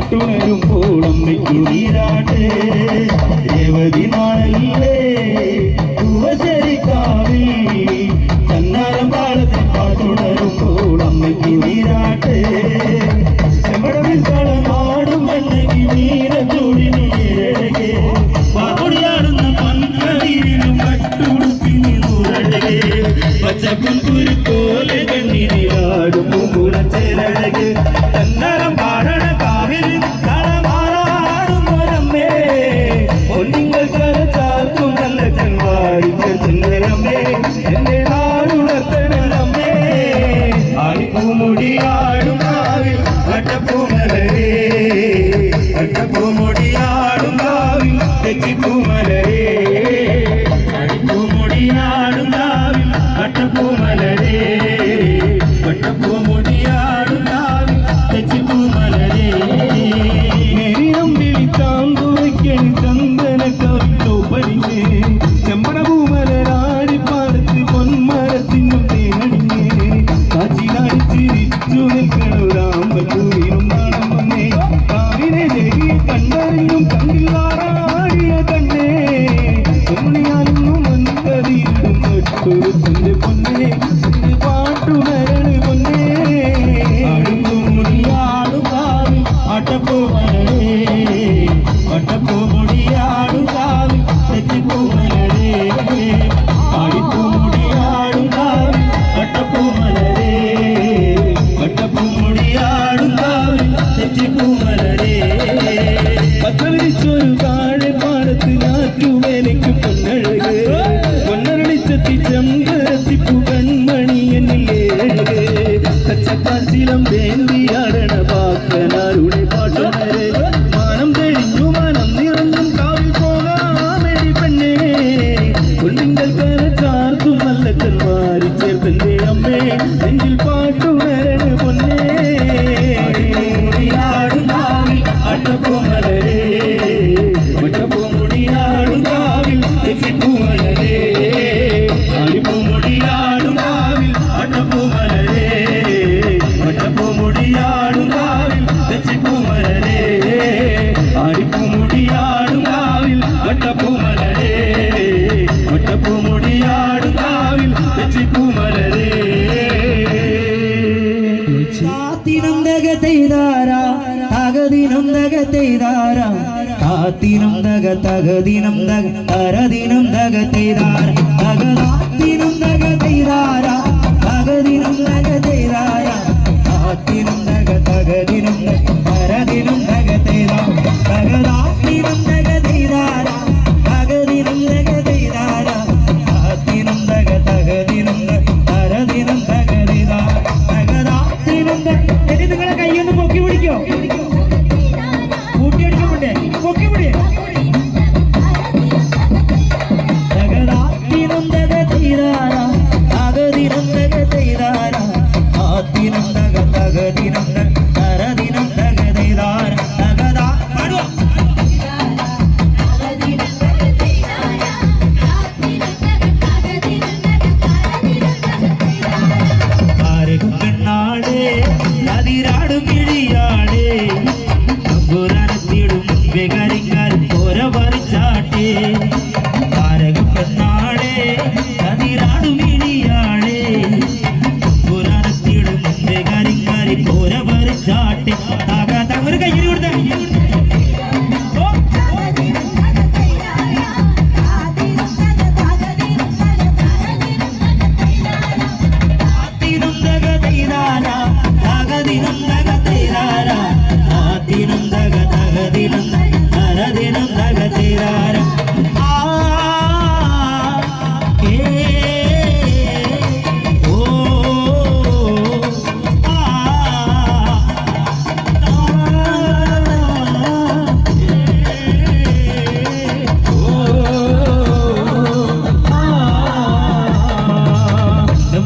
പാട്ടുണരും തന്നാലും പാടത്തിൽ പാട്ടുണരുമ്പോൾ അമ്മയ്ക്ക് നീരാട്ട് നാടും മണ്ണയ്ക്ക് നീരച്ചൂടിന് ഏഴകെ പാടുടിയാടുന്ന പന്തളിയിലും കട്ടുടുപ്പിന് നൂറഴകെ പച്ചപ്പൻ കുരുക്കോലെ കണ്ണിനാടും പൂങ്കുളച്ചേരഴക് തന്നാലും പാടണ കാവിൽ കളമാറാടുന്നൊരമ്മേ ഒന്നിങ്ങൾ കരച്ചാർക്കും നല്ല ചെങ്കാരിക്കമ്മേ എന്റെ നാടുണർത്തണമേ ആടിപ്പൂമുടിയാടും കാവിൽ വട്ടപ്പൂമലരേ വട്ടപ്പൂമുടിയാടും കാവിൽ തെച്ചിപ്പൂമലരേ അടിപ്പൂമുടിയാടും കാവിൽ വട്ടപ്പൂമലരേ വട്ടപ്പൂമുടിയാടും കാവിൽ തെച്ചിപ്പൂമലരേ ചാന്തുവയ്ക്കണി ചന്ദന കവിട്ടോ പടിഞ്ഞേ ചെമ്പടപൂമലരാടി പാടത്ത് പൊന്മരത്തിനും തേനടിഞ്ഞേ കാച്ചിലാടി ചിരിച്ചു നിൽക്കണൊരാമ്പൂരിനും നാണം വന്നേ കാവിനെ ദേവിയെ കണ്ടറിഞ്ഞും കണ്ടില്ലാറാടിയ കണ്ണേ പൊന്നിയാലൊന്നും മന്ദരിയിടും തൊട്ടുരുത്തിന്റെ പൊന്നേ പാട്ടുണരണ പൊന്നേ ആടും കാവിൽ ആട്ടപ്പൂമലരേ വട്ടപ്പൂമുടിയാടും കാവിൽ തെച്ചിപ്പൂമലരേ ആടിപ്പൂമുടിയാടും കാവിൽ വട്ടപ്പൂമലരേ വട്ടപ്പൂമുടിയാടും കാവിൽ തെച്ചിപ്പൂമലരേ പച്ചവിരിച്ചൊരു താഴെ പാടത്ത് നാറ്റുവേലയ്ക്ക് പൊന്നഴക് പൊന്നരളിച്ചെത്തി ചെമ്പരത്തിപ്പു കൺമണി എന്നിലേഴക് കച്ചക്കാച്ചിലം വേണ്ടിയാടണ പാക്കനാരുടെ പാട്ടുണരേ മാനം തെളിഞ്ഞു മനം നിറഞ്ഞും കാവിൽ പോകാമെടി പെണ്ണേ കൊല്ലിങ്കൽ കരച്ചാർത്തും നല്ല കന്മാരി ചേർത്തന്റെ അമ്മേ നെഞ്ചിൽ പാട്ടുണരണ പൊന്നേ മുടിയാടും കാവിൽ അട്ടപ്പൂമലരേ വട്ടപ്പൂമുടിയാടും കാവിൽ തെച്ചിപ്പൂമലരേ ആടിപ്പൂമുടിയാടും കാവിൽ അട്ടപ്പൂമലരേ വട്ടപ്പൂമുടിയാടും കാവിൽ തെച്ചിപ്പൂമലരേ ആടിപ്പൂമുടിയാടും കാവിൽ വട്ടപ്പൂമലരേ വട്ടപ്പൂമുടിയാടും കാവിൽ തെച്ചിപ്പൂമലരേ കാത്തിനും തകതെയ്താരാ തകദിനും തകതെയ്താരാ കാത്തിനും തകദിനും തരദിനും തകതെയ്താരാ തകതാത്തിനും തകതെയ്താരാ തകദിനും തകതെയ്താരാ കാത്തിനും തകദിനും തരദിനും തകതെയ്താരാ തകതാത്തിനും തകതെയ്താരാ തകദിനും തകതെയ്താരാ കാത്തിനും തകദിനും തരദിനും തകതെയ്താരാ തകതാത്തിനും നിങ്ങളെ കൈയൊന്ന് പൊക്കി പിടിക്കോ കൂട്ടിയടിക്കുമ്പോണ്ടേ പൊക്കി പിടി തകതാത്തിനും തകതെയ്താരാ തകദിനും തകതെയ്താരാ കാത്തിനും തകദിനും തരദിനും തകതെയ്താരാ തകതാ പാടുവോ പെണ്ണാടേ നദിരാടും കിഴിയാടേ അമ്പുരത്തിടും വെകരിക്കാൽ പോര പറിച്ചാട്ടേ പെണ്ണാടേ നദിരാടും കിഴിയാടേ അമ്പുരത്തിടും വെകരിക്കാൽ പോര പറിച്ചാട്ടേ ഒരു കയ്യിൽ കൊടുത്ത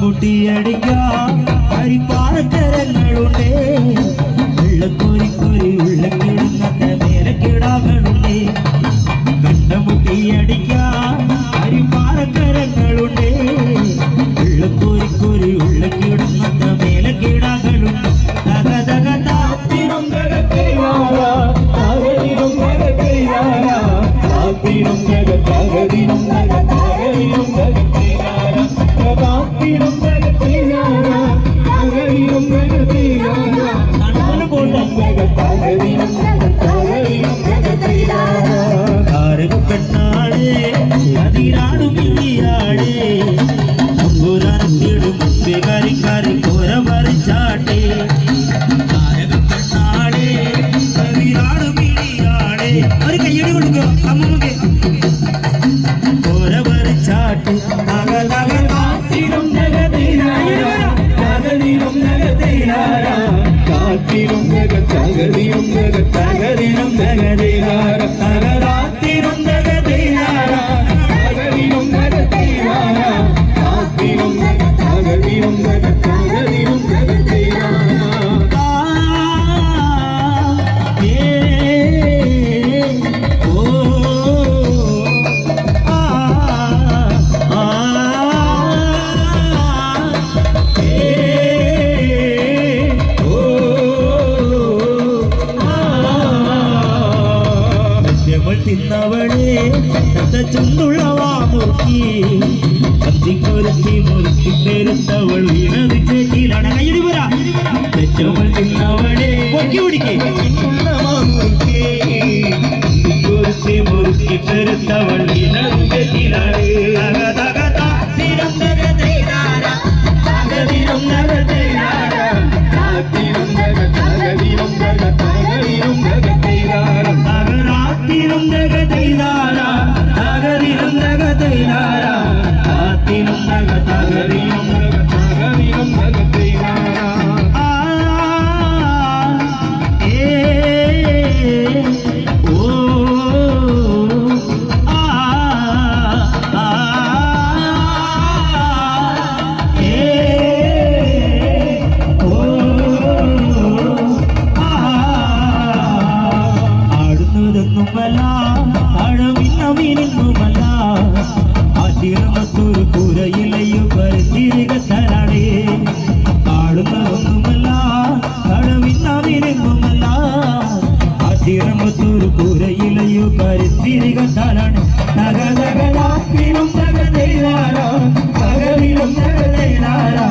മുട്ടിയടിക്കാം ഹരിപ്പാറക്കരങ്ങളുണ്ടേ വെള്ളക്കോരിക്കോരി ഉള്ളക്കിടുന്ന മേലക്കിടാകളുണ്ടേ കണ്ടമുട്ടിയടിക്കാം ഹരിപ്പാറക്കരങ്ങളുണ്ടേ വെള്ളക്കോരിക്കോരി ഉള്ളക്കിടുന്ന മേലക്കിടാകളുണ്ട് തകതക കരിങ്കാരി കോര വരച്ചാട്ടെ താരകപ്പെണ്ണാളെ കവിരാട് മിഴിയാളെ ഒരു കയ്യടി കൊടുക്കോ അമ്മൂമ്മക്ക് കോര വരച്ചാട്ടെ കാത്തിലും നഗതീരാരം കാത്തിലും നഗതീരം തകരിലും നഗതീരാരം തകരാത്തിലും നഗതീരാരം തകരിലും നഗതീരാരം കാത്തിലും നഗതീരം തകരിലും നഗതീരാരം തിന്നവളെ ചുണ്ടുള്ളവാ മുറുക്കി കത്തിക്കൊരുത്തി മുറുക്കി പെരുത്തവൾ വീണത് ചേച്ചിയിലാണ് കയ്യടി പോരാ തെച്ചവൾ തിന്നവളെ പൊക്കി പിടിക്കേ മുറുക്കി മുറുക്കി പെരുത്തവൾ വീണത് ചേച്ചിയിലാണ് ും നഗതൈലാര തകരിലും നഗതൈലാര കാത്തിലും നഗ തകരിലും തകരിലും നഗതൈലാര ആശീർമത്തൊരു പുരയിലയും പരിത്തിരികത്തരാണേ ആടുന്നതൊന്നുമല്ല കടവിന്നവിനെങ്ങുമല്ല ആശീർമത്തൊരു പുരയിലയും പരിത്തിരികത്തരാണ് തകതകലാത്തിലും തകതയിലാരോ തകവിലും തകതയിലാരോ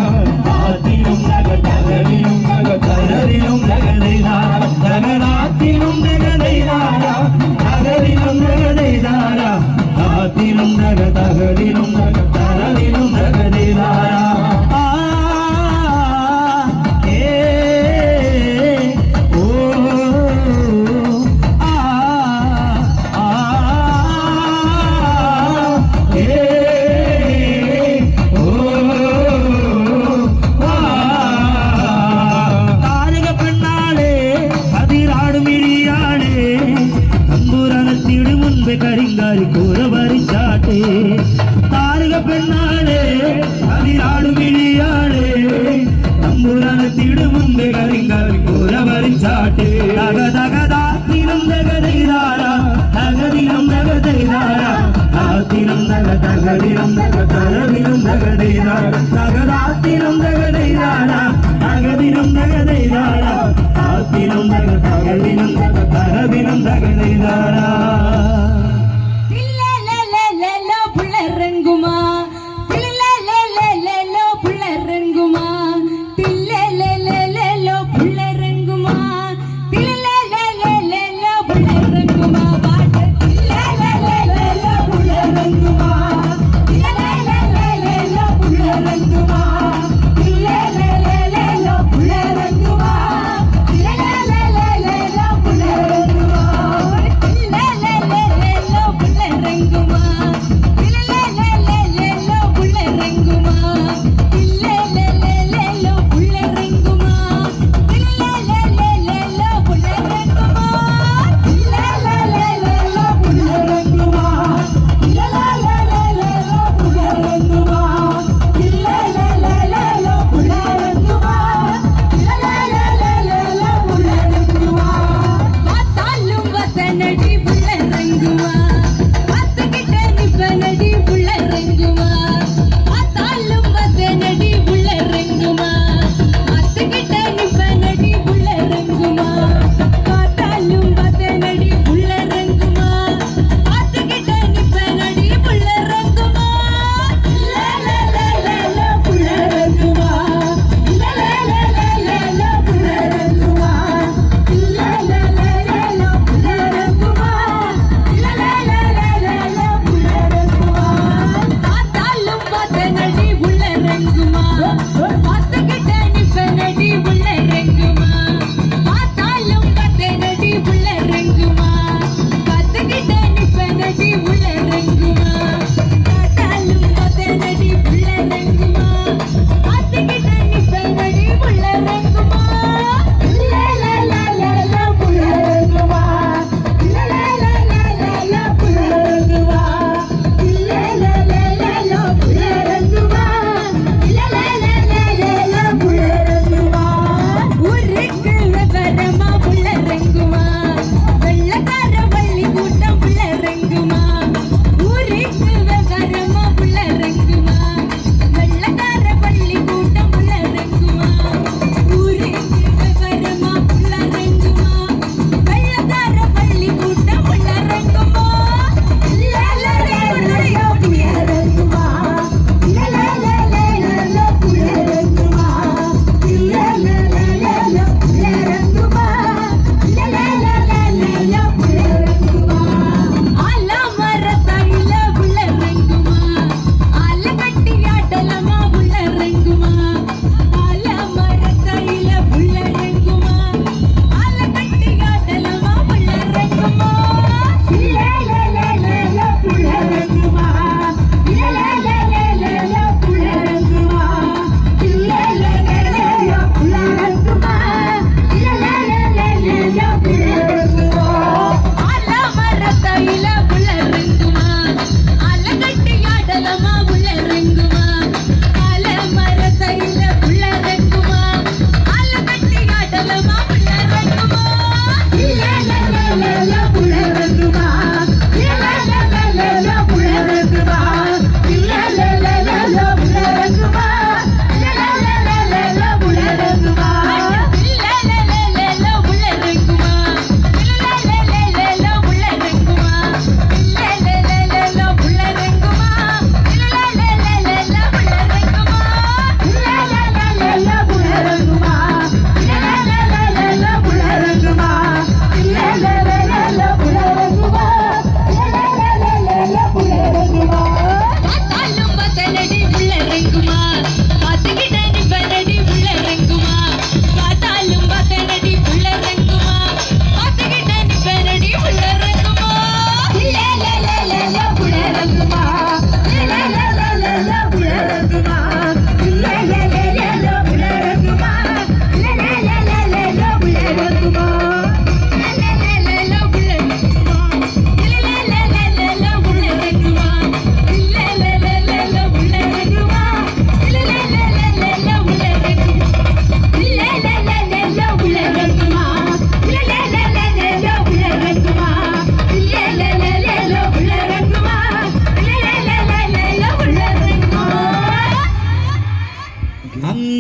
ആത്തിലും തകതകവിലും തകതകരിലും തകതയിലാരോ തകരാത്തിലും തകതയിലാരോ തകരിലും തകതയിലാരോ ആത്തിലും തകതകരിലും തകതകരിലും തകതയിലാരോ കരിങ്കാരി കൂര വരച്ചാട്ടെ താരക പെണ്ണാളെ അതിരാടു മിഴിയാളെ തമ്പുരാനത്തിടു മുമ്പേ കരിങ്കാരി കൂര വരച്ചാട്ടെ തകതകതാത്തിലും തകതൈതാര തകതിലും തകതൈതാര താത്തിലും തകതകതിലും തകതരവിലും തകതൈതാര തകതാത്തിലും തകതൈതാര തകതിലും തകതൈതാര താത്തിലും തകതകതിലും തകതരവിലും തകതൈതാര la la la la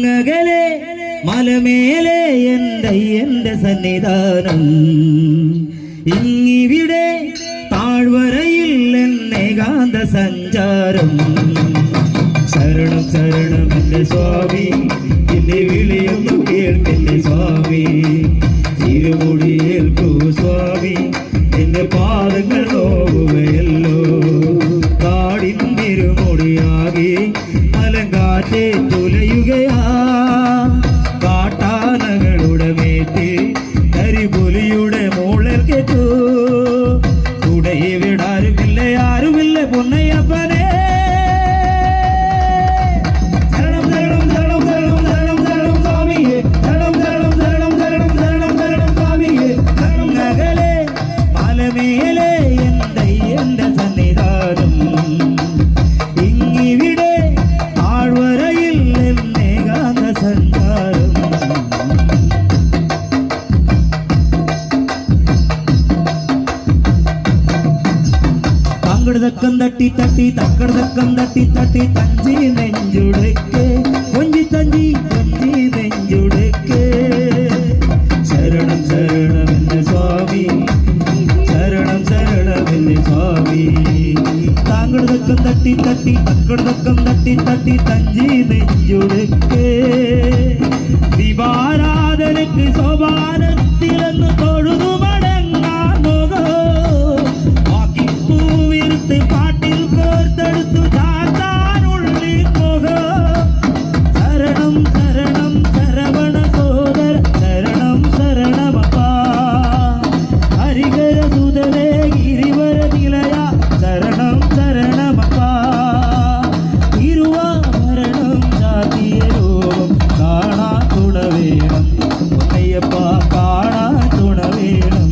അങ്ങകലെ മലമേലെ എന്റെ സന്നിധാനം ഇങ്ങിവിടെ താഴ്വരയിൽ എന്നേകാന്ത സഞ്ചാരം ശരണം ശരണം എന്റെ സ്വാമി എന്റെ വിളിയൊന്നു കേൾക്കെന്റെ സ്വാമി ഇരുമുടി ഏൽക്കൂ സ്വാമി എന്റെ പാദങ്ങൾ നോവുകയല്ലോ കാടിൻ തിരുമുടിയാകെ അലങ്കാറ്റെ തുലയുകയാ കാട്ടാനകളുടെ മേറ്റ് കരിപുലിയുടെ മോളൽ കേട്ടു കൂടെ വിടാരുമില്ല ആരുമില്ല പൊന്നയ്യപ്പനെ തക്കം തട്ടി തട്ടി തക്കടക്കം തട്ടി തട്ടി തഞ്ചി നെഞ്ചുടക്ക് കൊഞ്ചി തഞ്ചി കൊഞ്ചി നെഞ്ചുടക്ക് ശരണം ശരണം എന്റെ സ്വാമി ശരണം ശരണം എന്റെ സ്വാമി താങ്കടക്കം തട്ടി തട്ടി തക്കടക്കം തട്ടി തട്ടി തഞ്ചി നെഞ്ചുടക്ക് ദീപാരാധനക്ക് സോപാനത്തിലെന്ന് തൊഴുതു മടങ്ങാൻ പോകോ പാട്ടിൽ കോർത്തെടുത്തു ചാത്താനുള്ളിൽ പോക ശരണം ശരണം ശരവണ സോദര ശരണം ശരണമപ്പ ഹരികര സുതരേ ഗിരിവര നിലയ ശരണം ശരണമപ്പ ഇരുവാഭരണം ജാതിയ രൂപം കാണാൻ തുണവേണം പൊന്നയ്യപ്പ കാണാൻ തുണവേണം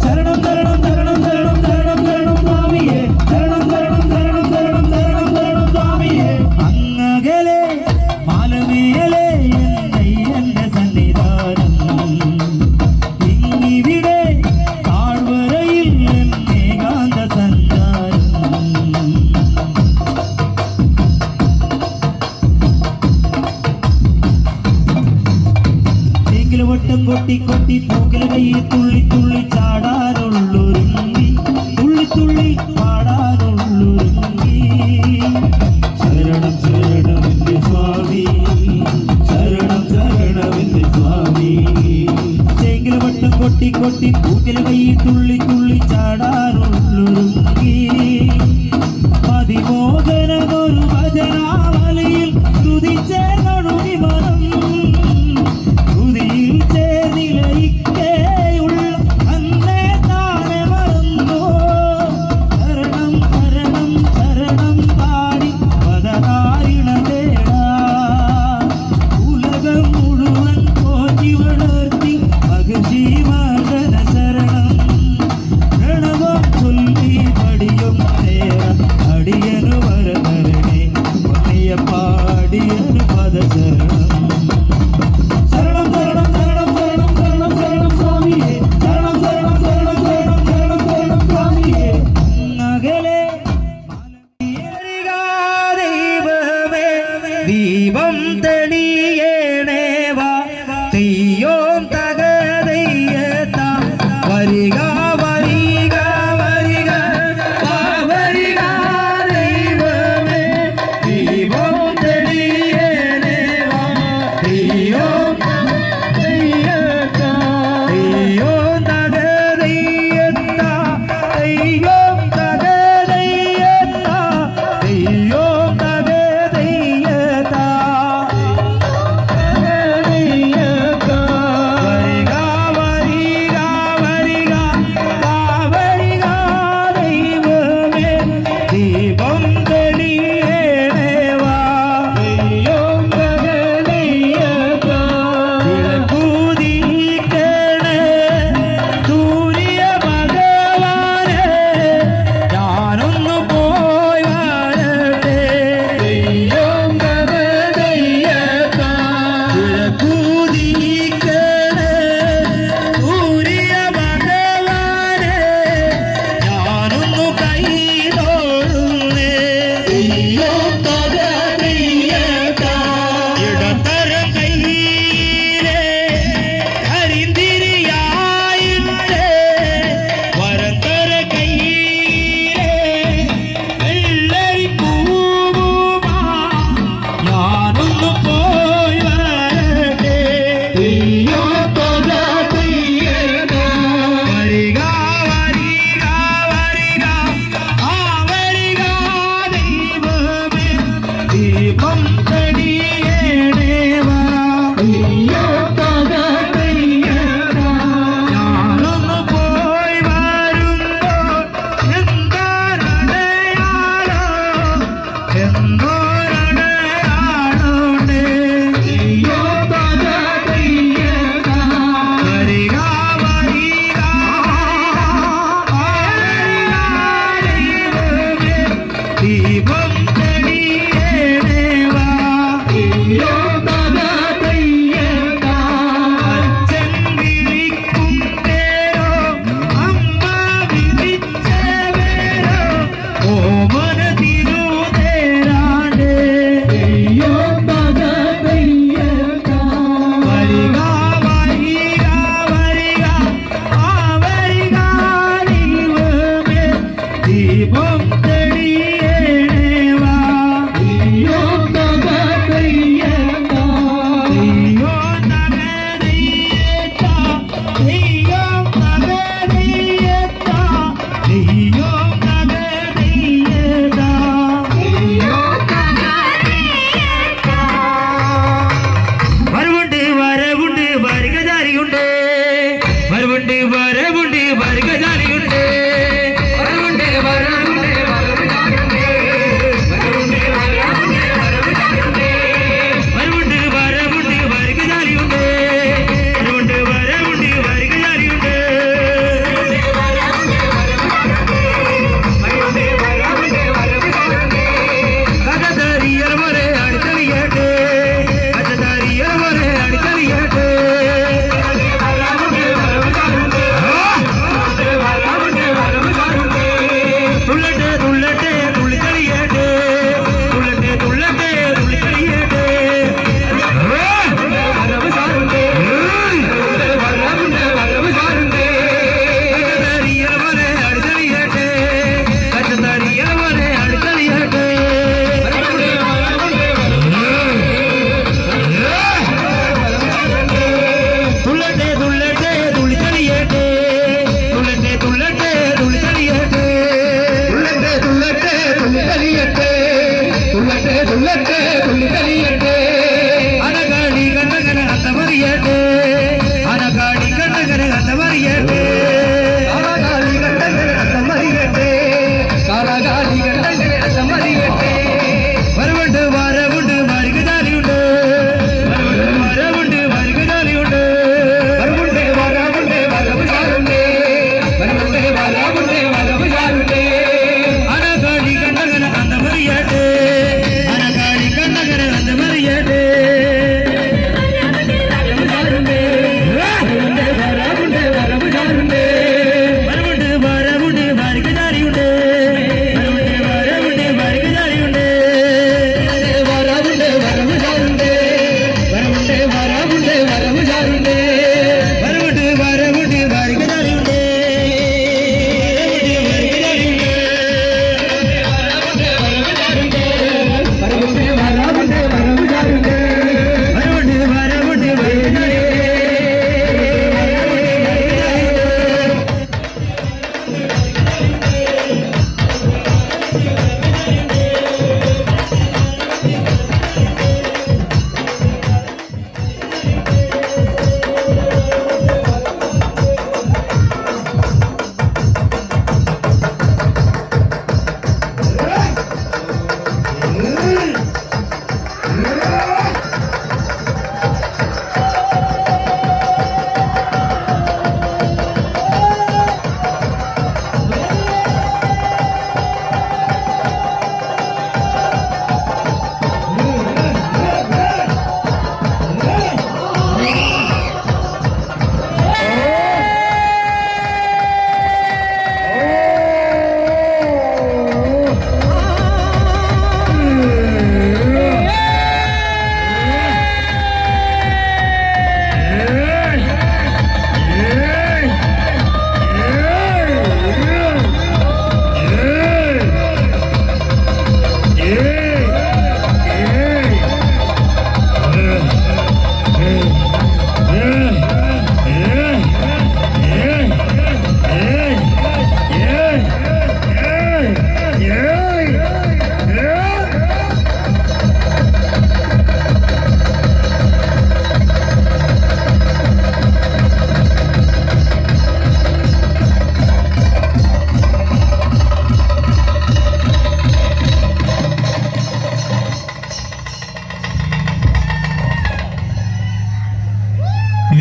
ശരണം ശരണം ശരണം ശരണം ശരണം ശരണം സ്വാമിയേ ശരണം ശരണം ശരണം ശരണം ശരണം ശരണം സ്വാമിയേ അങ്ങകലെ മലമേലെ എന്റെ സന്നിധാനം ഇങ്ങിവിടെ താഴ്വരയിൽ എന്നേകാന്ത സഞ്ചാരം വട്ടം കൊട്ടി കൊട്ടി പൂക്കല കയ്യിൽ തുള്ളി തുള്ളി ചാടാനുള്ളൊരുങ്ങി തുള്ളി തുള്ളി പാടാനുള്ളൊരുങ്ങി ശരണം ശരണം എന്റെ സ്വാമി ശരണം ശരണം എന്റെ സ്വാമി ചേങ്കില വട്ടം കൊട്ടി കൊട്ടി പൂക്കല കയ്യിൽ തുള്ളി തുള്ളി ചാടാനുള്ളൊരുങ്ങി മതിമോഹനമൊരു ഭജനാവലിയിൽ തുതിച്ചേ നടുങ്ങി മനം ദീപം തെളിയേണേവാ തെയ്യോം തകതയ്യത്ത വരിക വരിക വരിക വരിക ദൈവമേ ദീപം തെളിയേണേവാ തെയ്യോം തകതയ്യത്ത തെയ്യോം തകതയ്യത്ത തെയ്യോം തകതയ്യത്ത തെയ്യോം ദീപം തടിയേടേവാ അയ്യോ തകതയ്യടാ ഞാനൊന്ന് പോയി വരുമ്പോൾ എന്തോരടയാളോ എന്തോരടയാളോടെ അയ്യോ തകതയ്യടാ വരിക വരിക ദീപം തടിയേടേവാ അയ്യോ തകതയ്യടാ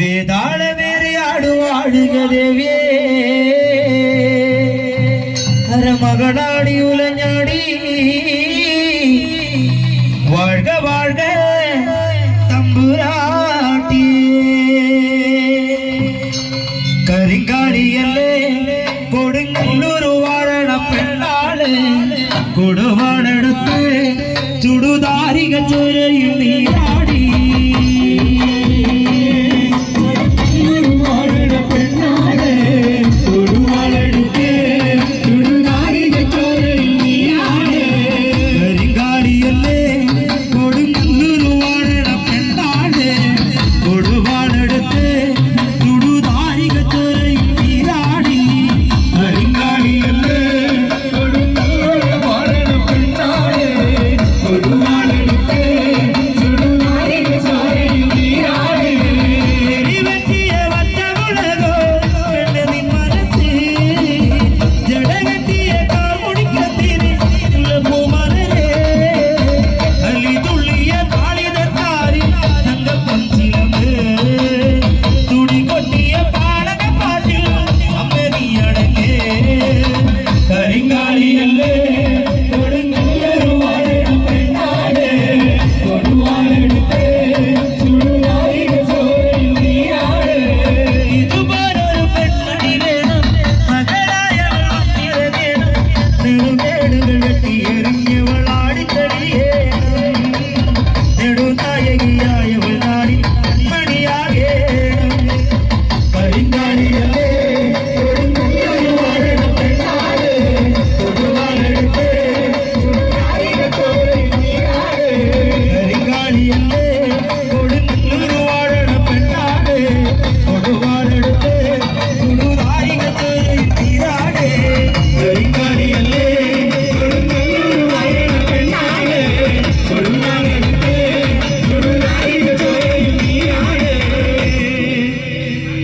വേതാളമേറി ആടുവാഴുക ദേവിയേ മകളാടി ഉലഞ്ഞാടി വാഴ്ക വാഴ്ക തമ്പുരാട്ടി കരിങ്കാളിയല്ലേ കൊടുങ്ങല്ലൂർ വാഴണ പെണ്ണാള് കൊടുവാണെടുത്ത് ചുടുതാരിക ചൊരയിൽ നീരാടി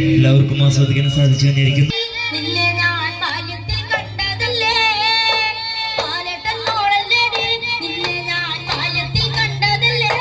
എല്ലാവർക്കും ആസ്വദിക്കാൻ സാധിച്ചു തന്നെയായിരിക്കും. കണ്ടതല്ലേ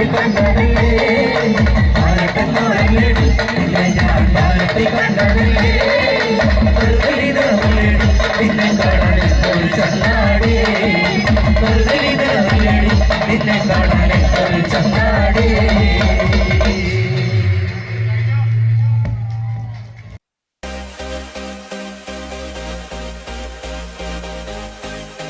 കണ്ടതല്ലേ